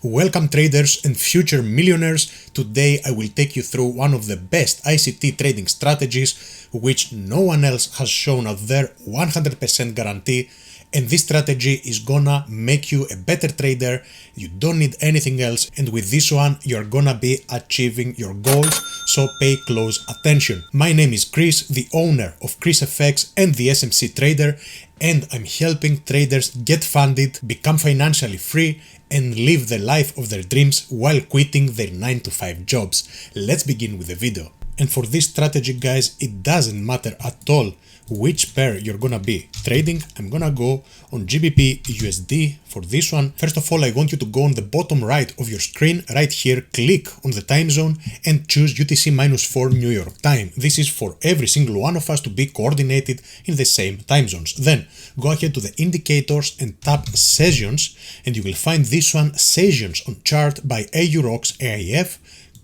Welcome traders and future millionaires. Today I will take you through one of the best ICT trading strategies which no one else has shown out there, 100% guarantee, and this strategy is gonna make you a better trader. You don't need anything else, and with this one you're gonna be achieving your goals, so pay close attention. My name is Chris, the owner of ChrisFX and the SMC Trader, and I'm helping traders get funded, become financially free, and live the life of their dreams while quitting their 9-to-5 jobs. Let's begin with the video. And for this strategy, guys, it doesn't matter at all which pair you're gonna be trading. I'm gonna go on GBP USD for this one. First of all, I want you to go on the bottom right of your screen, right here, click on the time zone and choose UTC-4 New York time. This is for every single one of us to be coordinated in the same time zones. Then go ahead to the indicators and tap sessions, and you will find this one, sessions on chart by AUROX AIF.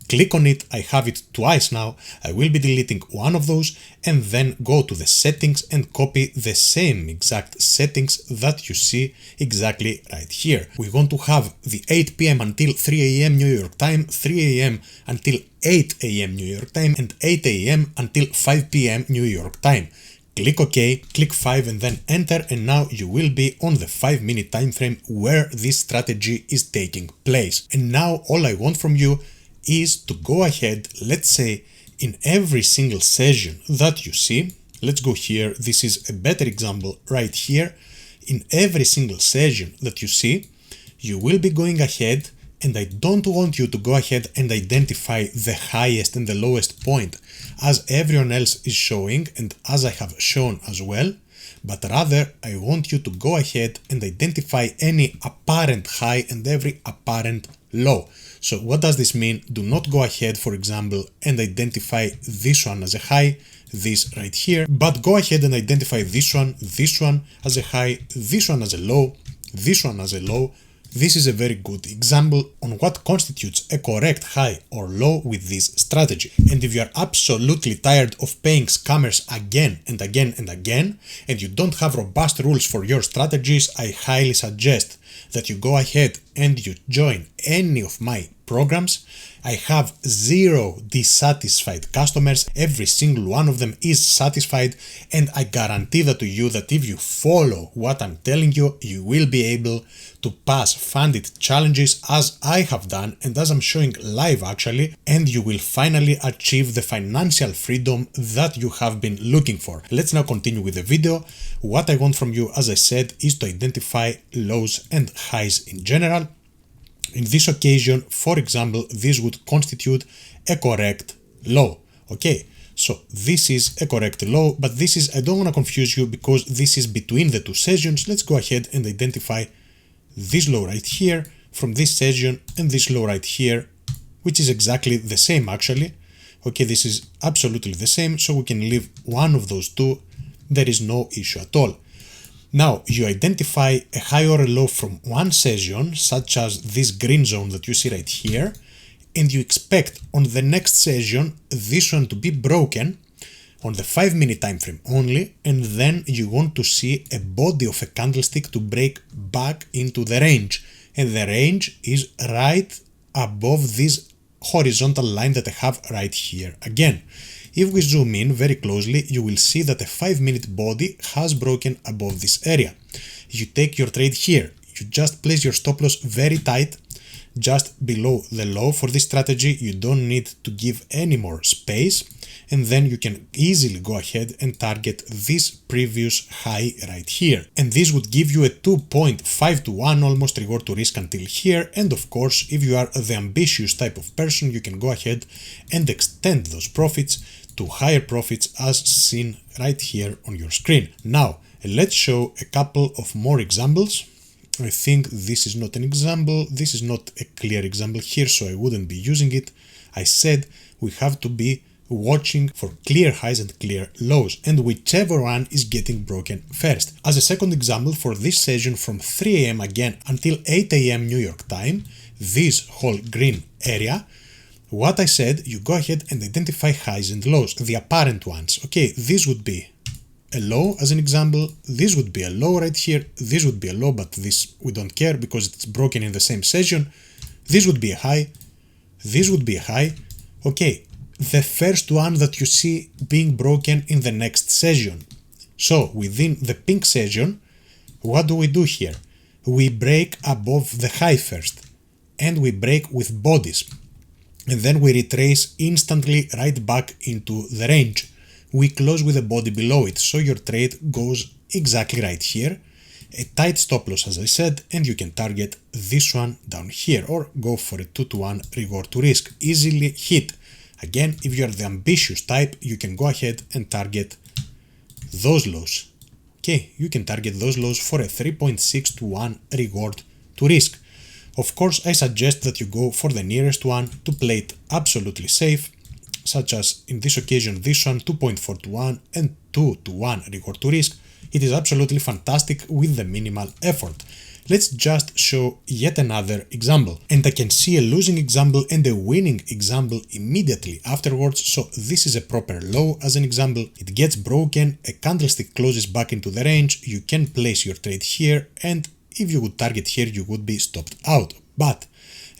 Click on it, I have it twice now, I will be deleting one of those, and then go to the settings and copy the same exact settings that you see exactly right here. We want to have the 8 PM until 3 AM New York time, 3 AM until 8 AM New York time, and 8 AM until 5 PM New York time. Click OK, click 5 and then enter, and now you will be on the 5-minute time frame where this strategy is taking place. And now all I want from you is to go ahead, let's say in every single session that you see, let's go here, this is a better example right here, in every single session that you see, you will be going ahead, and I don't want you to go ahead and identify the highest and the lowest point as everyone else is showing and as I have shown as well, but rather I want you to go ahead and identify any apparent high and every apparent low. So what does this mean? Do not go ahead, for example, and identify this one as a high, this right here, but go ahead and identify this one as a high, this one as a low, this one as a low. This is a very good example on what constitutes a correct high or low with this strategy. And if you are absolutely tired of paying scammers again and again and again, and you don't have robust rules for your strategies, I highly suggest that you go ahead and you join any of my programs. I have 0 dissatisfied customers, every single one of them is satisfied, and I guarantee that to you that if you follow what I'm telling you, you will be able to pass funded challenges as I have done and as I'm showing live actually, and you will finally achieve the financial freedom that you have been looking for. Let's now continue with the video. What I want from you, as I said, is to identify lows and highs in general. In this occasion, for example, this would constitute a correct low. Okay, so this is a correct low, but this is, I don't want to confuse you because this is between the two sessions. Let's go ahead and identify this low right here from this session and this low right here, which is exactly the same actually. Okay, this is absolutely the same, so we can leave one of those two. There is no issue at all. Now, you identify a high or a low from one session, such as this green zone that you see right here, and you expect on the next session this one to be broken on the 5-minute time frame only, and then you want to see a body of a candlestick to break back into the range, and the range is right above this horizontal line that I have right here again. If we zoom in very closely, you will see that a 5-minute body has broken above this area. You take your trade here, you just place your stop loss very tight, just below the low. For this strategy, you don't need to give any more space, and then you can easily go ahead and target this previous high right here. And this would give you a 2.5 to 1 almost reward to risk until here. And of course, if you are the ambitious type of person, you can go ahead and extend those profits to higher profits as seen right here on your screen. Now, let's show a couple of more examples. I think this is not an example, this is not a clear example here, so I wouldn't be using it. I said we have to be watching for clear highs and clear lows, and whichever one is getting broken first. As a second example, for this session from 3 AM again until 8 AM New York time, this whole green area, what I said, you go ahead and identify highs and lows, the apparent ones. Okay, this would be a low as an example, this would be a low right here, this would be a low, but this we don't care because it's broken in the same session. this would be a high, this would be a high. Okay, the first one that you see being broken in the next session. So within the pink session, what do we do here? We break above the high first, and we break with bodies, and then we retrace instantly right back into the range. We close with a body below it, so your trade goes exactly right here. A tight stop loss, as I said, and you can target this one down here, or go for a 2-to-1 reward to risk. Easily hit. Again, if you are the ambitious type, you can go ahead and target those lows. Okay, you can target those lows for a 3.6-to-1 reward to risk. Of course, I suggest that you go for the nearest one to play it absolutely safe, such as in this occasion this one, 2.4-to-1 and 2-to-1 reward to risk. It is absolutely fantastic with the minimal effort. Let's just show yet another example. And I can see a losing example and a winning example immediately afterwards. So this is a proper low as an example. It gets broken, a candlestick closes back into the range, you can place your trade here, and if you would target here, you would be stopped out. But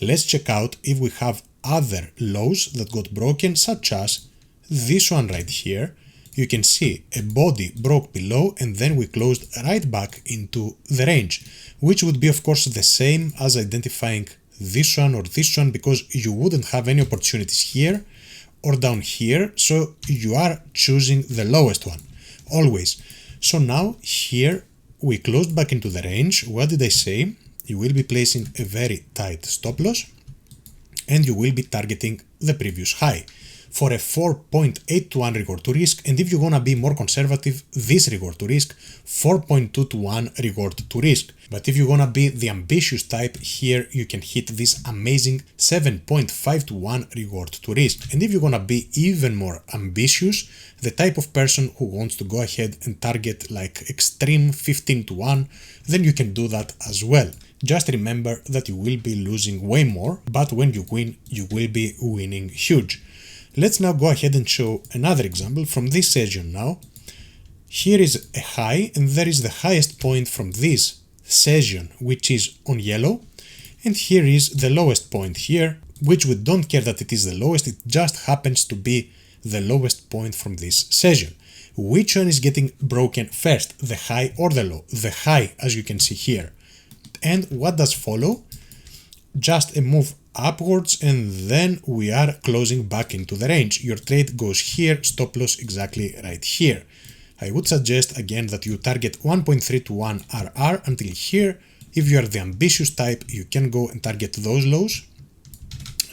let's check out if we have other lows that got broken, such as this one right here. You can see a body broke below and then we closed right back into the range, which would be of course the same as identifying this one or this one, because you wouldn't have any opportunities here or down here, so you are choosing the lowest one, always. So now here we closed back into the range. What did I say? You will be placing a very tight stop loss and you will be targeting the previous high for a 4.8-to-1 reward to risk, and if you're gonna be more conservative, this reward to risk, 4.2-to-1 reward to risk. But if you're gonna be the ambitious type, here you can hit this amazing 7.5-to-1 reward to risk. And if you're gonna be even more ambitious, the type of person who wants to go ahead and target like extreme 15-to-1, then you can do that as well. Just remember that you will be losing way more, but when you win, you will be winning huge. Let's now go ahead and show another example from this session now. Here is a high, and there is the highest point from this session, which is on yellow, and here is the lowest point here, which we don't care that it is the lowest, it just happens to be the lowest point from this session. Which one is getting broken first, the high or the low? The high, as you can see here. And what does follow? Just a move upwards, and then we are closing back into the range. Your trade goes here, stop loss exactly right here. I would suggest again that you target 1.3-to-1 RR until here. If you are the ambitious type, you can go and target those lows.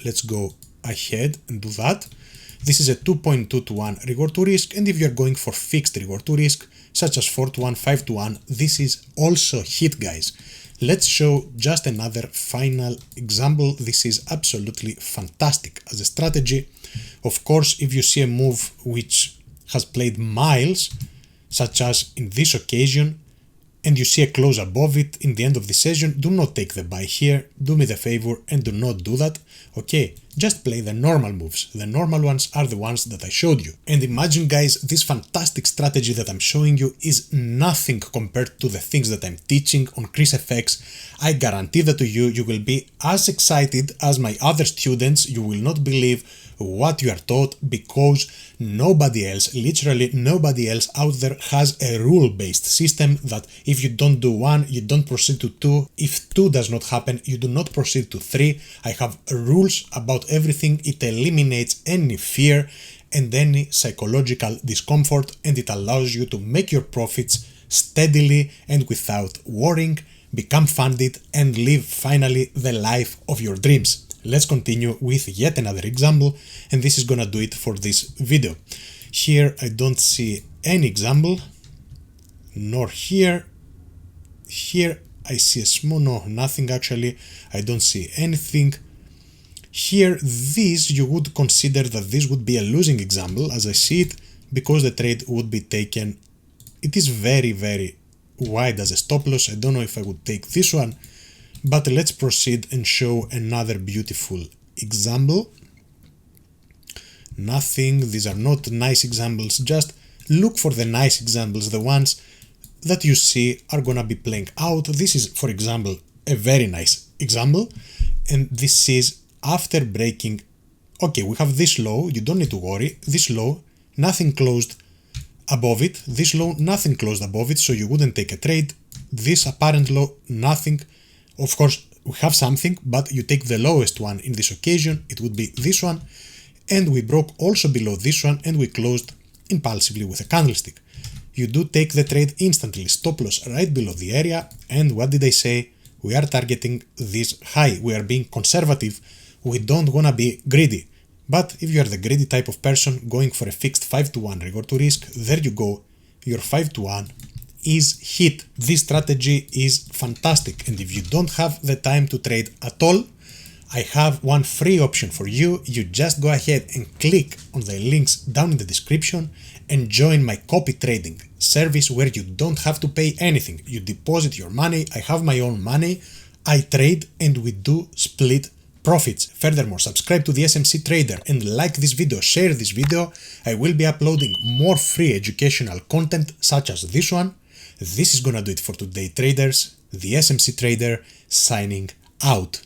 Let's go ahead and do that. This is a 2.2-to-1 reward to risk, and if you are going for fixed reward to risk, such as 4-to-1, 5-to-1, this is also hit, guys. Let's show just another final example. This is absolutely fantastic as a strategy. Of course, if you see a move which has played miles, such as in this occasion, and you see a close above it in the end of the session, do not take the buy here, do me the favor and do not do that, okay? Just play the normal moves. The normal ones are the ones that I showed you. And imagine, guys, this fantastic strategy that I'm showing you is nothing compared to the things that I'm teaching on ChrisFX. I guarantee that to you, you will be as excited as my other students. You will not believe what you are taught, because nobody else, literally nobody else out there has a rule-based system that if you don't do 1, you don't proceed to 2. If 2 does not happen, you do not proceed to 3. I have rules about everything. It eliminates any fear and any psychological discomfort, and it allows you to make your profits steadily and without worrying, become funded, and live finally the life of your dreams. Let's continue with yet another example, and this is gonna do it for this video. Here I don't see any example, nor here. Here I see a small, no, nothing actually. I don't see anything. Here, this you would consider that this would be a losing example as I see it, because the trade would be taken. It is very, very wide as a stop loss. I don't know if I would take this one. But let's proceed and show another beautiful example. Nothing, these are not nice examples, just look for the nice examples, the ones that you see are gonna be playing out. This is, for example, a very nice example, and this is after breaking. Okay, we have this low, you don't need to worry, this low, nothing closed above it, this low, nothing closed above it, so you wouldn't take a trade, this apparent low, nothing. Of course, we have something, but you take the lowest one in this occasion, it would be this one, and we broke also below this one, and we closed impulsively with a candlestick. You do take the trade instantly, stop loss right below the area, and what did I say? We are targeting this high, we are being conservative, we don't wanna be greedy. But if you are the greedy type of person going for a fixed 5-to-1 reward to risk, there you go, your 5-to-1 is hit. This strategy is fantastic, and if you don't have the time to trade at all, I have one free option for you. You just go ahead and click on the links down in the description and join my copy trading service where you don't have to pay anything. You deposit your money, I have my own money, I trade, and we do split profits. Furthermore, subscribe to the SMC Trader and like this video, share this video. I will be uploading more free educational content such as this one. This is gonna do it for today, traders. The SMC Trader signing out.